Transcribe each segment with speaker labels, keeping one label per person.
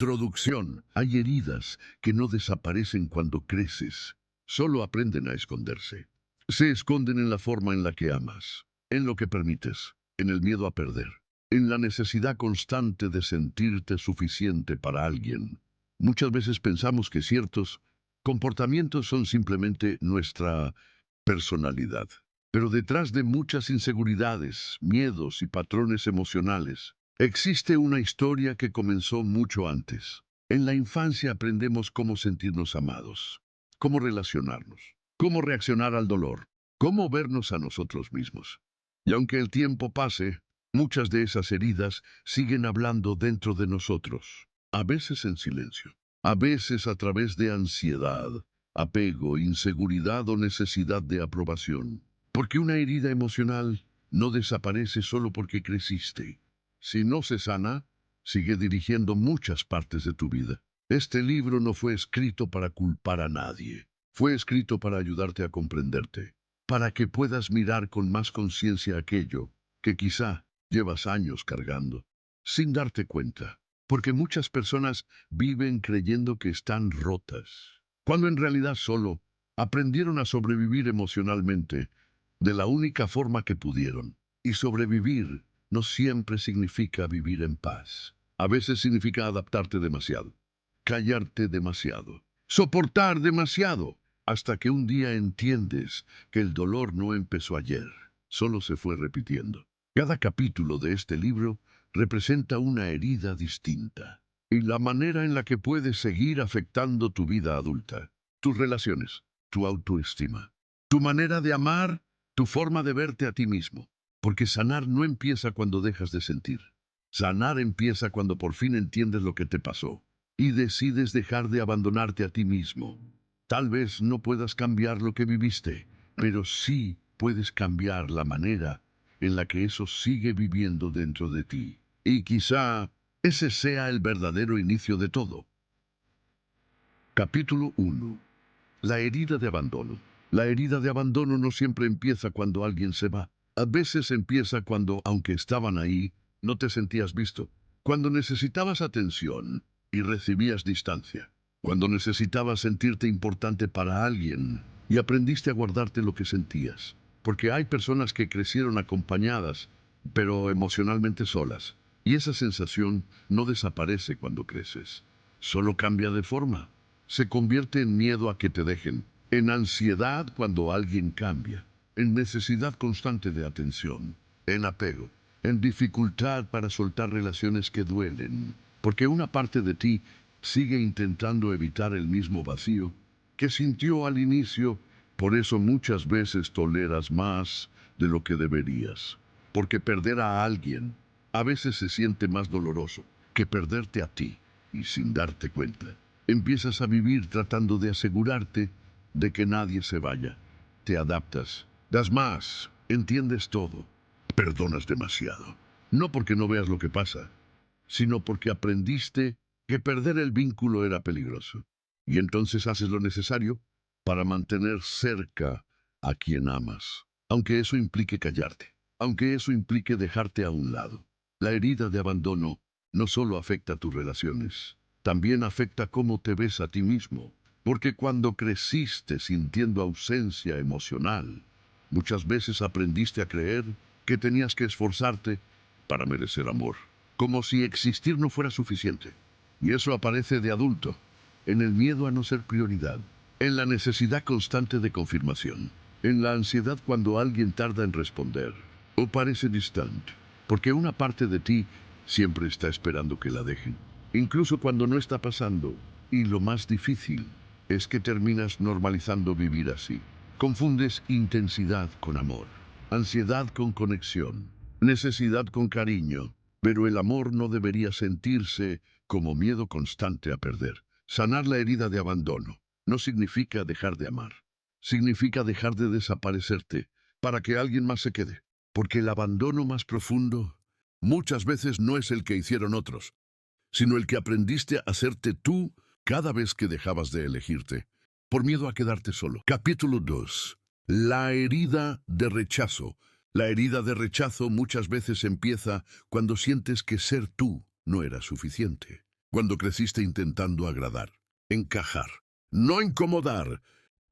Speaker 1: Introducción. Hay heridas que no desaparecen cuando creces, solo aprenden a esconderse. Se esconden en la forma en la que amas, en lo que permites, en el miedo a perder, en la necesidad constante de sentirte suficiente para alguien. Muchas veces pensamos que ciertos comportamientos son simplemente nuestra personalidad. Pero detrás de muchas inseguridades, miedos y patrones emocionales, existe una historia que comenzó mucho antes. En la infancia aprendemos cómo sentirnos amados, cómo relacionarnos, cómo reaccionar al dolor, cómo vernos a nosotros mismos. Y aunque el tiempo pase, muchas de esas heridas siguen hablando dentro de nosotros, a veces en silencio, a veces a través de ansiedad, apego, inseguridad o necesidad de aprobación. Porque una herida emocional no desaparece solo porque creciste. Si no se sana, sigue dirigiendo muchas partes de tu vida. Este libro no fue escrito para culpar a nadie. Fue escrito para ayudarte a comprenderte, para que puedas mirar con más conciencia aquello que quizá llevas años cargando, sin darte cuenta. Porque muchas personas viven creyendo que están rotas, cuando en realidad solo aprendieron a sobrevivir emocionalmente de la única forma que pudieron. Y sobrevivir no siempre significa vivir en paz. A veces significa adaptarte demasiado, callarte demasiado, soportar demasiado, hasta que un día entiendes que el dolor no empezó ayer, solo se fue repitiendo. Cada capítulo de este libro representa una herida distinta y la manera en la que puedes seguir afectando tu vida adulta, tus relaciones, tu autoestima, tu manera de amar, tu forma de verte a ti mismo. Porque sanar no empieza cuando dejas de sentir. Sanar empieza cuando por fin entiendes lo que te pasó y decides dejar de abandonarte a ti mismo. Tal vez no puedas cambiar lo que viviste, pero sí puedes cambiar la manera en la que eso sigue viviendo dentro de ti. Y quizá ese sea el verdadero inicio de todo. Capítulo 1. La herida de abandono. La herida de abandono no siempre empieza cuando alguien se va. A veces empieza cuando, aunque estaban ahí, no te sentías visto. Cuando necesitabas atención y recibías distancia. Cuando necesitabas sentirte importante para alguien y aprendiste a guardarte lo que sentías. Porque hay personas que crecieron acompañadas, pero emocionalmente solas. Y esa sensación no desaparece cuando creces. Solo cambia de forma. Se convierte en miedo a que te dejen, en ansiedad cuando alguien cambia, en necesidad constante de atención, en apego, en dificultad para soltar relaciones que duelen, porque una parte de ti sigue intentando evitar el mismo vacío que sintió al inicio. Por eso muchas veces toleras más de lo que deberías, porque perder a alguien a veces se siente más doloroso que perderte a ti, y sin darte cuenta empiezas a vivir tratando de asegurarte de que nadie se vaya. Te adaptas, das más, entiendes todo, perdonas demasiado. No porque no veas lo que pasa, sino porque aprendiste que perder el vínculo era peligroso. Y entonces haces lo necesario para mantener cerca a quien amas, aunque eso implique callarte, aunque eso implique dejarte a un lado. La herida de abandono no solo afecta a tus relaciones, también afecta cómo te ves a ti mismo, porque cuando creciste sintiendo ausencia emocional, muchas veces aprendiste a creer que tenías que esforzarte para merecer amor, como si existir no fuera suficiente. Y eso aparece de adulto, en el miedo a no ser prioridad, en la necesidad constante de confirmación, en la ansiedad cuando alguien tarda en responder o parece distante, porque una parte de ti siempre está esperando que la dejen, incluso cuando no está pasando. Y lo más difícil es que terminas normalizando vivir así. Confundes intensidad con amor, ansiedad con conexión, necesidad con cariño, pero el amor no debería sentirse como miedo constante a perder. Sanar la herida de abandono no significa dejar de amar, significa dejar de desaparecerte para que alguien más se quede, porque el abandono más profundo muchas veces no es el que hicieron otros, sino el que aprendiste a hacerte tú cada vez que dejabas de elegirte, por miedo a quedarte solo. Capítulo 2. La herida de rechazo. La herida de rechazo muchas veces empieza cuando sientes que ser tú no era suficiente. cuando creciste intentando agradar, encajar, no incomodar,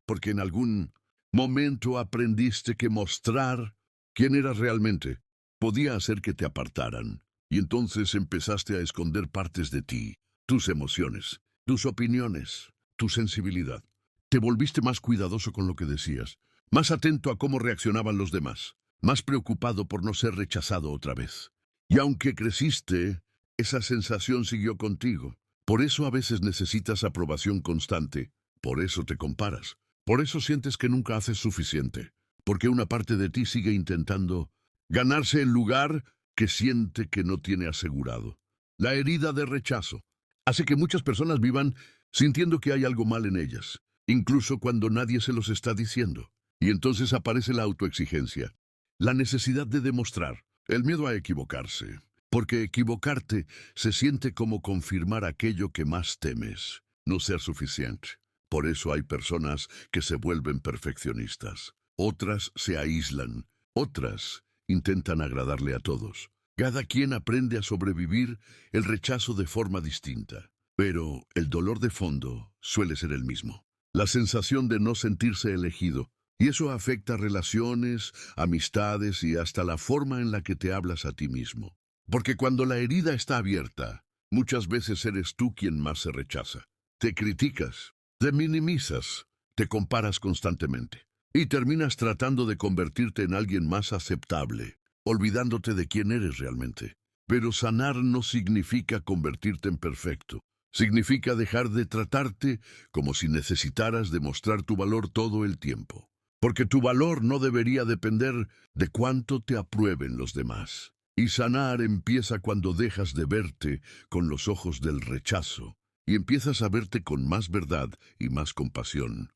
Speaker 1: porque en algún momento aprendiste que mostrar quién eras realmente podía hacer que te apartaran, y entonces empezaste a esconder partes de ti, tus emociones, tus opiniones, tu sensibilidad. Te volviste más cuidadoso con lo que decías, más atento a cómo reaccionaban los demás, más preocupado por no ser rechazado otra vez. Y aunque creciste, esa sensación siguió contigo. Por eso a veces necesitas aprobación constante, por eso te comparas, por eso sientes que nunca haces suficiente, porque una parte de ti sigue intentando ganarse el lugar que siente que no tiene asegurado. La herida de rechazo hace que muchas personas vivan sintiendo que hay algo mal en ellas, incluso cuando nadie se los está diciendo. Y entonces aparece la autoexigencia, la necesidad de demostrar, el miedo a equivocarse, porque equivocarte se siente como confirmar aquello que más temes, no ser suficiente. Por eso hay personas que se vuelven perfeccionistas, otras se aíslan, otras intentan agradarle a todos. Cada quien aprende a sobrevivir el rechazo de forma distinta, pero el dolor de fondo suele ser el mismo. La sensación de no sentirse elegido, y eso afecta relaciones, amistades y hasta la forma en la que te hablas a ti mismo. Porque cuando la herida está abierta, muchas veces eres tú quien más se rechaza. Te criticas, te minimizas, te comparas constantemente y terminas tratando de convertirte en alguien más aceptable, olvidándote de quién eres realmente. Pero sanar no significa convertirte en perfecto. Significa dejar de tratarte como si necesitaras demostrar tu valor todo el tiempo. Porque tu valor no debería depender de cuánto te aprueben los demás. Y sanar empieza cuando dejas de verte con los ojos del rechazo y empiezas a verte con más verdad y más compasión.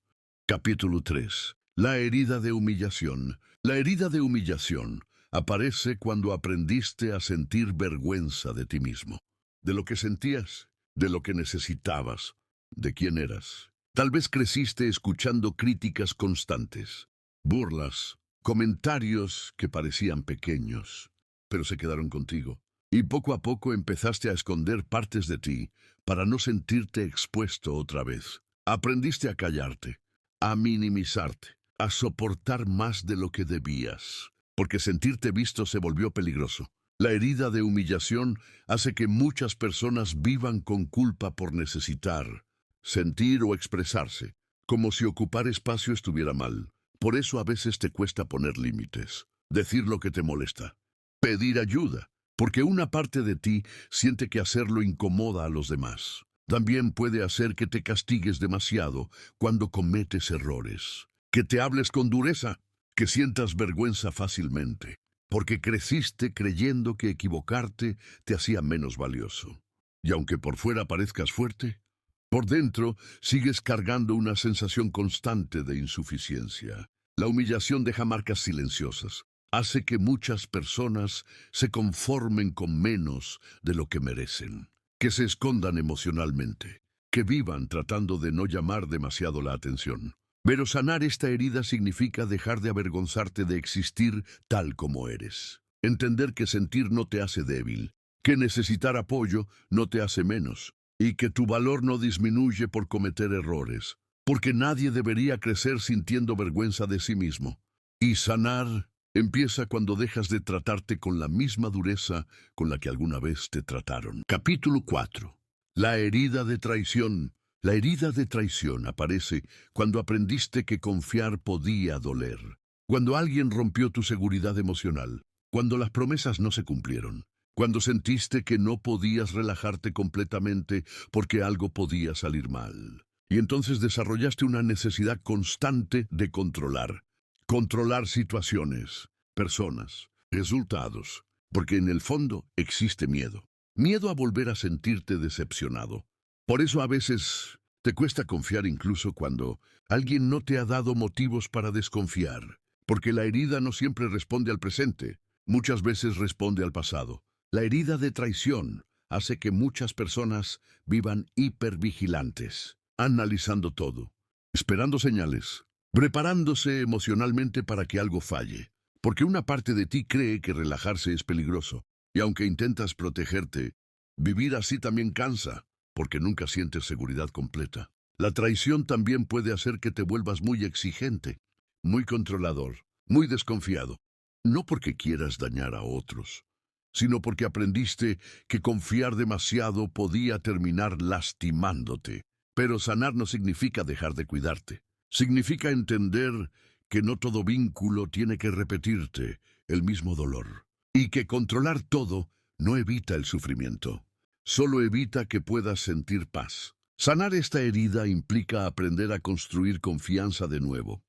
Speaker 1: Capítulo 3. La herida de humillación. La herida de humillación aparece cuando aprendiste a sentir vergüenza de ti mismo, de lo que sentías, de lo que necesitabas, de quién eras. Tal vez creciste escuchando críticas constantes, burlas, comentarios que parecían pequeños, pero se quedaron contigo. Y poco a poco empezaste a esconder partes de ti para no sentirte expuesto otra vez. Aprendiste a callarte, a minimizarte, a soportar más de lo que debías, porque sentirte visto se volvió peligroso. La herida de humillación hace que muchas personas vivan con culpa por necesitar, sentir o expresarse, como si ocupar espacio estuviera mal. Por eso a veces te cuesta poner límites, decir lo que te molesta, pedir ayuda, porque una parte de ti siente que hacerlo incomoda a los demás. También puede hacer que te castigues demasiado cuando cometes errores, que te hables con dureza, que sientas vergüenza fácilmente, porque creciste creyendo que equivocarte te hacía menos valioso. Y aunque por fuera parezcas fuerte, por dentro sigues cargando una sensación constante de insuficiencia. La humillación deja marcas silenciosas. Hace que muchas personas se conformen con menos de lo que merecen, que se escondan emocionalmente, que vivan tratando de no llamar demasiado la atención. Pero sanar esta herida significa dejar de avergonzarte de existir tal como eres. Entender que sentir no te hace débil, que necesitar apoyo no te hace menos, y que tu valor no disminuye por cometer errores, porque nadie debería crecer sintiendo vergüenza de sí mismo. Y sanar empieza cuando dejas de tratarte con la misma dureza con la que alguna vez te trataron. Capítulo 4. La herida de traición. La herida de traición aparece cuando aprendiste que confiar podía doler, cuando alguien rompió tu seguridad emocional, cuando las promesas no se cumplieron, cuando sentiste que no podías relajarte completamente porque algo podía salir mal. Y entonces desarrollaste una necesidad constante de controlar. Controlar situaciones, personas, resultados, porque en el fondo existe miedo. Miedo a volver a sentirte decepcionado. Por eso a veces te cuesta confiar incluso cuando alguien no te ha dado motivos para desconfiar, porque la herida no siempre responde al presente, muchas veces responde al pasado. La herida de traición hace que muchas personas vivan hipervigilantes, analizando todo, esperando señales, preparándose emocionalmente para que algo falle, porque una parte de ti cree que relajarse es peligroso, y aunque intentas protegerte, vivir así también cansa. porque nunca sientes seguridad completa. La traición también puede hacer que te vuelvas muy exigente, muy controlador, muy desconfiado. No porque quieras dañar a otros, sino porque aprendiste que confiar demasiado podía terminar lastimándote. Pero sanar no significa dejar de cuidarte. Significa entender que no todo vínculo tiene que repetirte el mismo dolor. Y que controlar todo no evita el sufrimiento. Solo evita que puedas sentir paz. Sanar esta herida implica aprender a construir confianza de nuevo,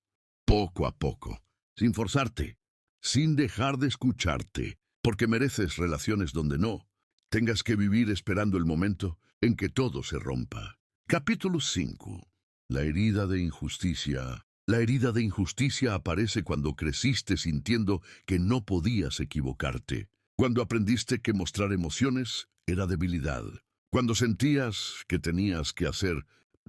Speaker 1: poco a poco, sin forzarte, sin dejar de escucharte, porque mereces relaciones donde no tengas que vivir esperando el momento en que todo se rompa. Capítulo 5. La herida de injusticia. La herida de injusticia aparece cuando creciste sintiendo que no podías equivocarte, cuando aprendiste que mostrar emociones era debilidad, cuando sentías que tenías que hacer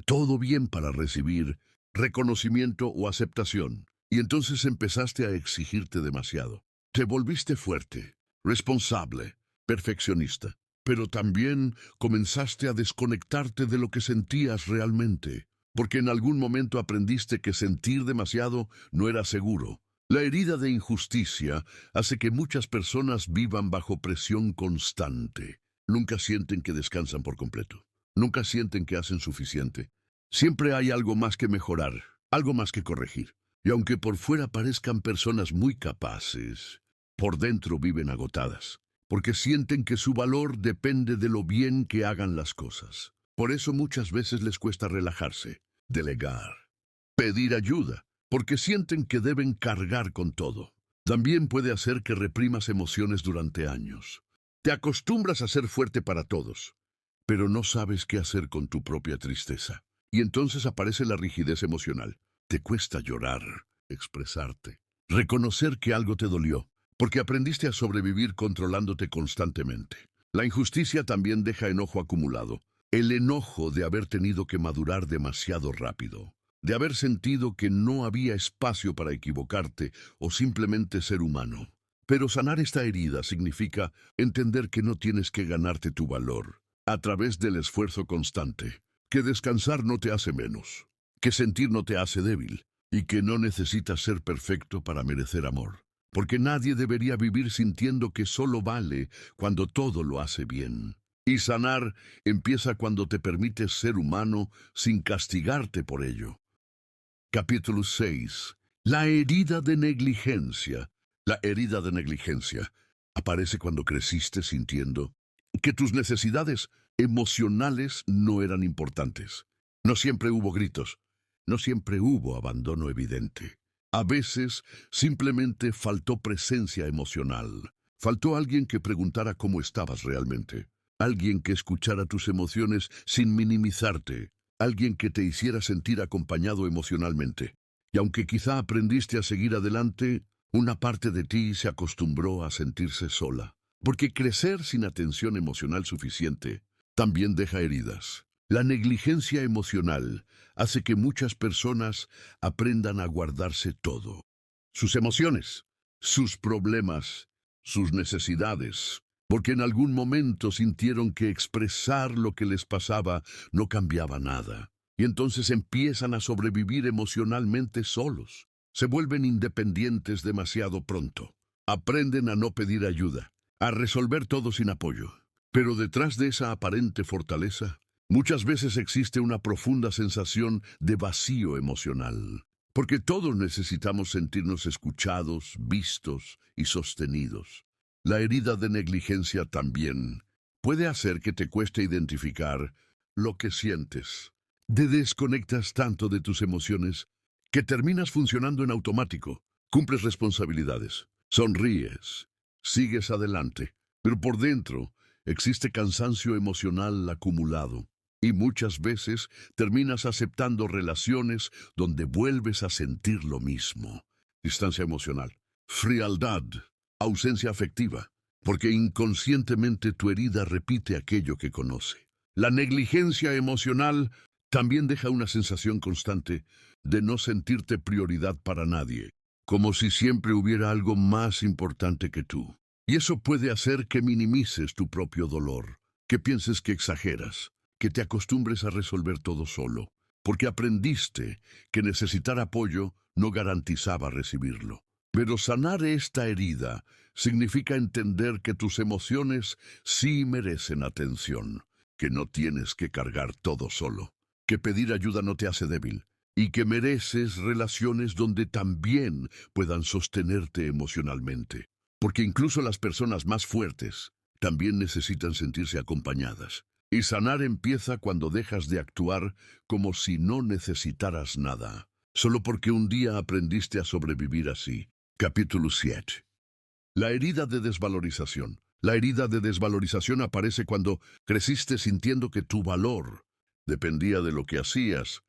Speaker 1: todo bien para recibir reconocimiento o aceptación, y entonces empezaste a exigirte demasiado. Te volviste fuerte, responsable, perfeccionista, pero también comenzaste a desconectarte de lo que sentías realmente, porque en algún momento aprendiste que sentir demasiado no era seguro. La herida de injusticia hace que muchas personas vivan bajo presión constante. Nunca sienten que descansan por completo. Nunca sienten que hacen suficiente. Siempre hay algo más que mejorar, algo más que corregir. Y aunque por fuera parezcan personas muy capaces, por dentro viven agotadas, porque sienten que su valor depende de lo bien que hagan las cosas. Por eso muchas veces les cuesta relajarse, delegar, pedir ayuda, porque sienten que deben cargar con todo. También puede hacer que reprimas emociones durante años. Te acostumbras a ser fuerte para todos, pero no sabes qué hacer con tu propia tristeza. Y entonces aparece la rigidez emocional. Te cuesta llorar, expresarte, reconocer que algo te dolió, porque aprendiste a sobrevivir controlándote constantemente. La injusticia también deja enojo acumulado. El enojo de haber tenido que madurar demasiado rápido, de haber sentido que no había espacio para equivocarte o simplemente ser humano. Pero sanar esta herida significa entender que no tienes que ganarte tu valor a través del esfuerzo constante, que descansar no te hace menos, que sentir no te hace débil y que no necesitas ser perfecto para merecer amor, porque nadie debería vivir sintiendo que solo vale cuando todo lo hace bien. Y sanar empieza cuando te permites ser humano sin castigarte por ello. Capítulo 6. La herida de negligencia. La herida de negligencia aparece cuando creciste sintiendo que tus necesidades emocionales no eran importantes. No siempre hubo gritos, no siempre hubo abandono evidente. A veces simplemente faltó presencia emocional. Faltó alguien que preguntara cómo estabas realmente. Alguien que escuchara tus emociones sin minimizarte. Alguien que te hiciera sentir acompañado emocionalmente. Y aunque quizá aprendiste a seguir adelante, una parte de ti se acostumbró a sentirse sola. Porque crecer sin atención emocional suficiente también deja heridas. La negligencia emocional hace que muchas personas aprendan a guardarse todo. Sus emociones, sus problemas, sus necesidades. Porque en algún momento sintieron que expresar lo que les pasaba no cambiaba nada. Y entonces empiezan a sobrevivir emocionalmente solos. Se vuelven independientes demasiado pronto. Aprenden a no pedir ayuda, a resolver todo sin apoyo. Pero detrás de esa aparente fortaleza, muchas veces existe una profunda sensación de vacío emocional. Porque todos necesitamos sentirnos escuchados, vistos y sostenidos. La herida de negligencia también puede hacer que te cueste identificar lo que sientes. Te desconectas tanto de tus emociones que terminas funcionando en automático. Cumples responsabilidades, sonríes, sigues adelante, pero por dentro existe cansancio emocional acumulado. Y muchas veces terminas aceptando relaciones donde vuelves a sentir lo mismo. Distancia emocional, frialdad, ausencia afectiva, porque inconscientemente tu herida repite aquello que conoce. La negligencia emocional también deja una sensación constante de no sentirte prioridad para nadie, como si siempre hubiera algo más importante que tú. Y eso puede hacer que minimices tu propio dolor, que pienses que exageras, que te acostumbres a resolver todo solo, porque aprendiste que necesitar apoyo no garantizaba recibirlo. Pero sanar esta herida significa entender que tus emociones sí merecen atención, que no tienes que cargar todo solo, que pedir ayuda no te hace débil, y que mereces relaciones donde también puedan sostenerte emocionalmente. Porque incluso las personas más fuertes también necesitan sentirse acompañadas. Y sanar empieza cuando dejas de actuar como si no necesitaras nada, solo porque un día aprendiste a sobrevivir así. Capítulo 7. La herida de desvalorización. La herida de desvalorización aparece cuando creciste sintiendo que tu valor dependía de lo que hacías,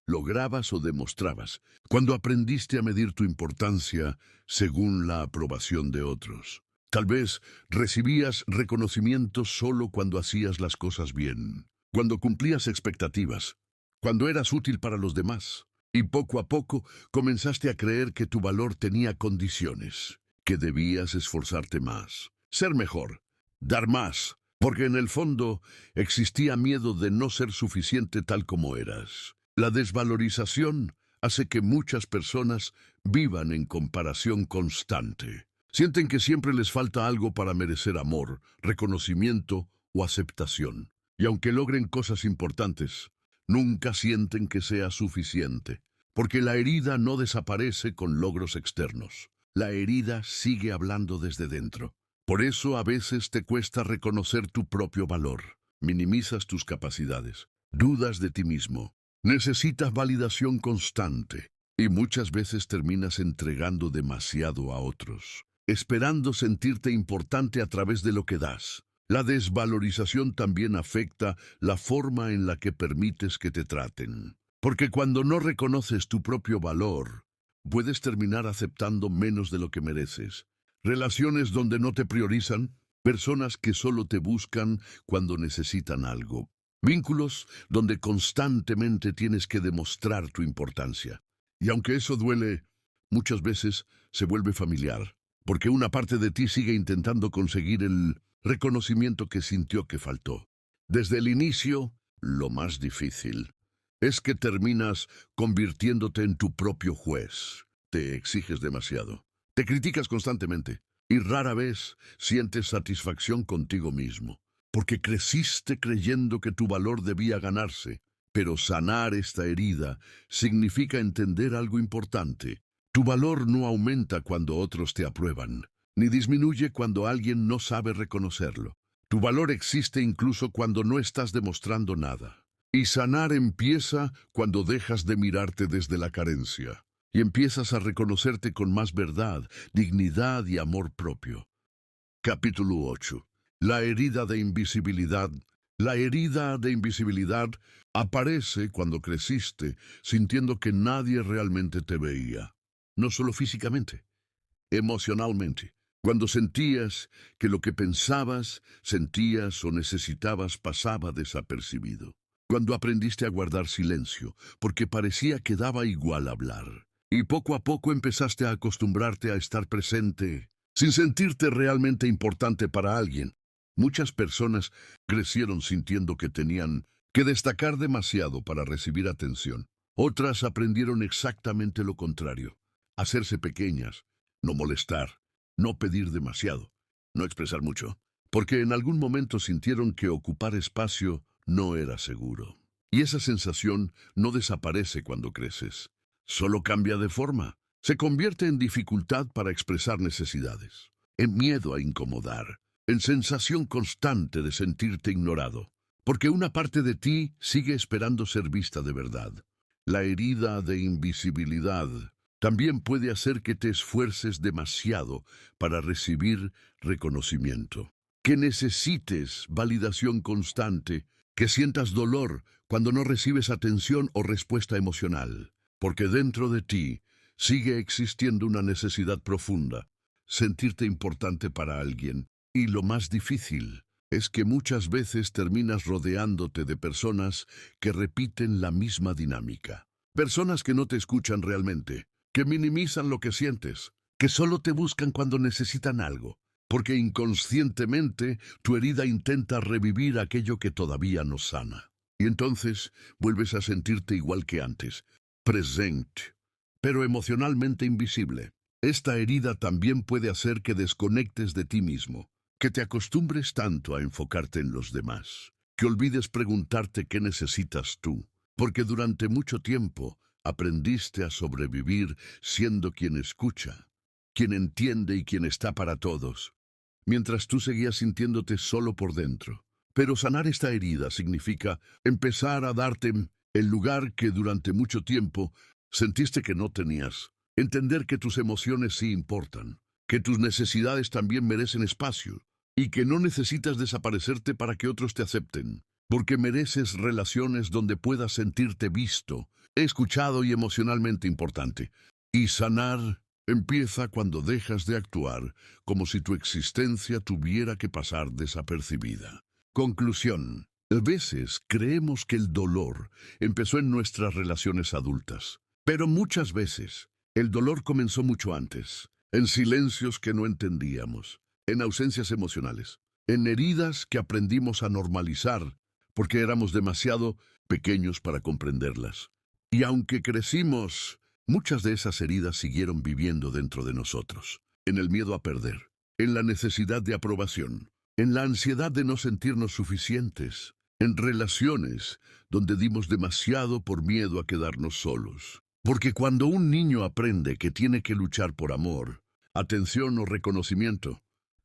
Speaker 1: lograbas o demostrabas, cuando aprendiste a medir tu importancia según la aprobación de otros. Tal vez recibías reconocimiento solo cuando hacías las cosas bien, cuando cumplías expectativas, cuando eras útil para los demás. Y poco a poco comenzaste a creer que tu valor tenía condiciones, que debías esforzarte más, ser mejor, dar más, porque en el fondo existía miedo de no ser suficiente tal como eras. La desvalorización hace que muchas personas vivan en comparación constante. Sienten que siempre les falta algo para merecer amor, reconocimiento o aceptación. Y aunque logren cosas importantes, nunca sienten que sea suficiente, porque la herida no desaparece con logros externos. La herida sigue hablando desde dentro. Por eso a veces te cuesta reconocer tu propio valor. Minimizas tus capacidades, dudas de ti mismo. Necesitas validación constante y muchas veces terminas entregando demasiado a otros, esperando sentirte importante a través de lo que das. La desvalorización también afecta la forma en la que permites que te traten. Porque cuando no reconoces tu propio valor, puedes terminar aceptando menos de lo que mereces. Relaciones donde no te priorizan, personas que solo te buscan cuando necesitan algo. Vínculos donde constantemente tienes que demostrar tu importancia. Y aunque eso duele, muchas veces se vuelve familiar, porque una parte de ti sigue intentando conseguir el reconocimiento que sintió que faltó. Desde el inicio, lo más difícil es que terminas convirtiéndote en tu propio juez. Te exiges demasiado, te criticas constantemente y rara vez sientes satisfacción contigo mismo, porque creciste creyendo que tu valor debía ganarse. Pero sanar esta herida significa entender algo importante. Tu valor no aumenta cuando otros te aprueban, ni disminuye cuando alguien no sabe reconocerlo. Tu valor existe incluso cuando no estás demostrando nada. Y sanar empieza cuando dejas de mirarte desde la carencia y empiezas a reconocerte con más verdad, dignidad y amor propio. Capítulo 8. La herida de invisibilidad. La herida de invisibilidad aparece cuando creciste sintiendo que nadie realmente te veía. No solo físicamente, emocionalmente. Cuando sentías que lo que pensabas, sentías o necesitabas pasaba desapercibido. Cuando aprendiste a guardar silencio, porque parecía que daba igual hablar. Y poco a poco empezaste a acostumbrarte a estar presente, sin sentirte realmente importante para alguien. Muchas personas crecieron sintiendo que tenían que destacar demasiado para recibir atención. Otras aprendieron exactamente lo contrario, hacerse pequeñas, no molestar, no pedir demasiado, no expresar mucho, porque en algún momento sintieron que ocupar espacio no era seguro. Y esa sensación no desaparece cuando creces, solo cambia de forma. Se convierte en dificultad para expresar necesidades, en miedo a incomodar, en sensación constante de sentirte ignorado, porque una parte de ti sigue esperando ser vista de verdad. La herida de invisibilidad también puede hacer que te esfuerces demasiado para recibir reconocimiento, que necesites validación constante, que sientas dolor cuando no recibes atención o respuesta emocional, porque dentro de ti sigue existiendo una necesidad profunda, sentirte importante para alguien. Y lo más difícil es que muchas veces terminas rodeándote de personas que repiten la misma dinámica. Personas que no te escuchan realmente, que minimizan lo que sientes, que solo te buscan cuando necesitan algo, porque inconscientemente tu herida intenta revivir aquello que todavía no sana. Y entonces vuelves a sentirte igual que antes, presente, pero emocionalmente invisible. Esta herida también puede hacer que desconectes de ti mismo, que te acostumbres tanto a enfocarte en los demás, que olvides preguntarte qué necesitas tú, porque durante mucho tiempo aprendiste a sobrevivir siendo quien escucha, quien entiende y quien está para todos, mientras tú seguías sintiéndote solo por dentro. Pero sanar esta herida significa empezar a darte el lugar que durante mucho tiempo sentiste que no tenías. Entender que tus emociones sí importan, que tus necesidades también merecen espacio y que no necesitas desaparecerte para que otros te acepten, porque mereces relaciones donde puedas sentirte visto, escuchado y emocionalmente importante. Y sanar empieza cuando dejas de actuar como si tu existencia tuviera que pasar desapercibida. Conclusión. A veces creemos que el dolor empezó en nuestras relaciones adultas, pero muchas veces el dolor comenzó mucho antes, en silencios que no entendíamos, en ausencias emocionales, en heridas que aprendimos a normalizar porque éramos demasiado pequeños para comprenderlas. Y aunque crecimos, muchas de esas heridas siguieron viviendo dentro de nosotros, en el miedo a perder, en la necesidad de aprobación, en la ansiedad de no sentirnos suficientes, en relaciones donde dimos demasiado por miedo a quedarnos solos. Porque cuando un niño aprende que tiene que luchar por amor, atención o reconocimiento,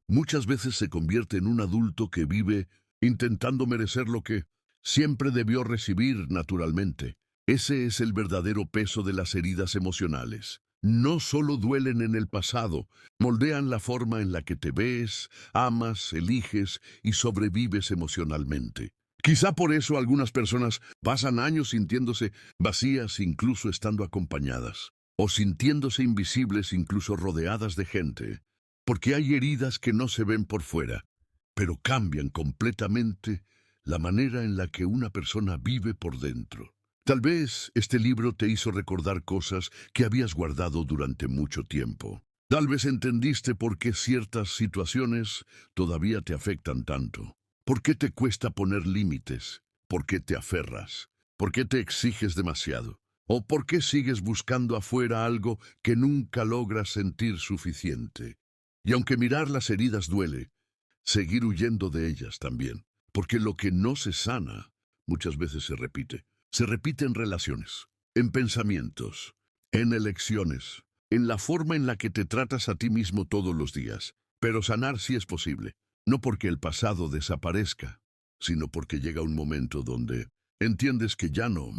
Speaker 1: muchas veces se convierte en un adulto que vive intentando merecer lo que siempre debió recibir naturalmente. Ese es el verdadero peso de las heridas emocionales. No solo duelen en el pasado, moldean la forma en la que te ves, amas, eliges y sobrevives emocionalmente. Quizá por eso algunas personas pasan años sintiéndose vacías incluso estando acompañadas, o sintiéndose invisibles incluso rodeadas de gente, porque hay heridas que no se ven por fuera, pero cambian completamente la manera en la que una persona vive por dentro. Tal vez este libro te hizo recordar cosas que habías guardado durante mucho tiempo. Tal vez entendiste por qué ciertas situaciones todavía te afectan tanto. ¿Por qué te cuesta poner límites? ¿Por qué te aferras? ¿Por qué te exiges demasiado? ¿O por qué sigues buscando afuera algo que nunca logras sentir suficiente? Y aunque mirar las heridas duele, seguir huyendo de ellas también. Porque lo que no se sana muchas veces se repite. Se repite en relaciones, en pensamientos, en elecciones, en la forma en la que te tratas a ti mismo todos los días. Pero sanar sí es posible, no porque el pasado desaparezca, sino porque llega un momento donde entiendes que ya no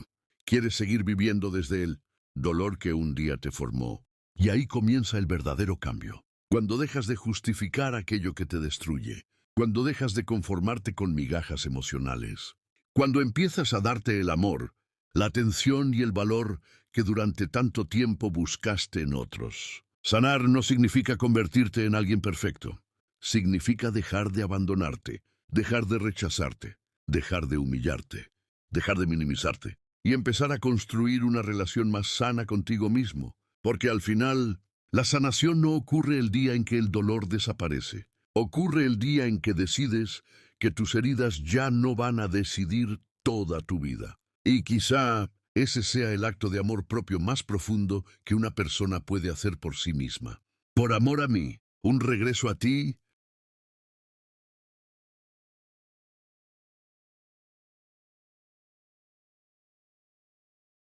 Speaker 1: quieres seguir viviendo desde el dolor que un día te formó. Y ahí comienza el verdadero cambio. Cuando dejas de justificar aquello que te destruye, cuando dejas de conformarte con migajas emocionales, cuando empiezas a darte el amor, la atención y el valor que durante tanto tiempo buscaste en otros. Sanar no significa convertirte en alguien perfecto. Significa dejar de abandonarte, dejar de rechazarte, dejar de humillarte, dejar de minimizarte y empezar a construir una relación más sana contigo mismo. Porque al final, la sanación no ocurre el día en que el dolor desaparece. Ocurre el día en que decides que tus heridas ya no van a decidir toda tu vida. Y quizá ese sea el acto de amor propio más profundo que una persona puede hacer por sí misma. Por amor a mí, un regreso a ti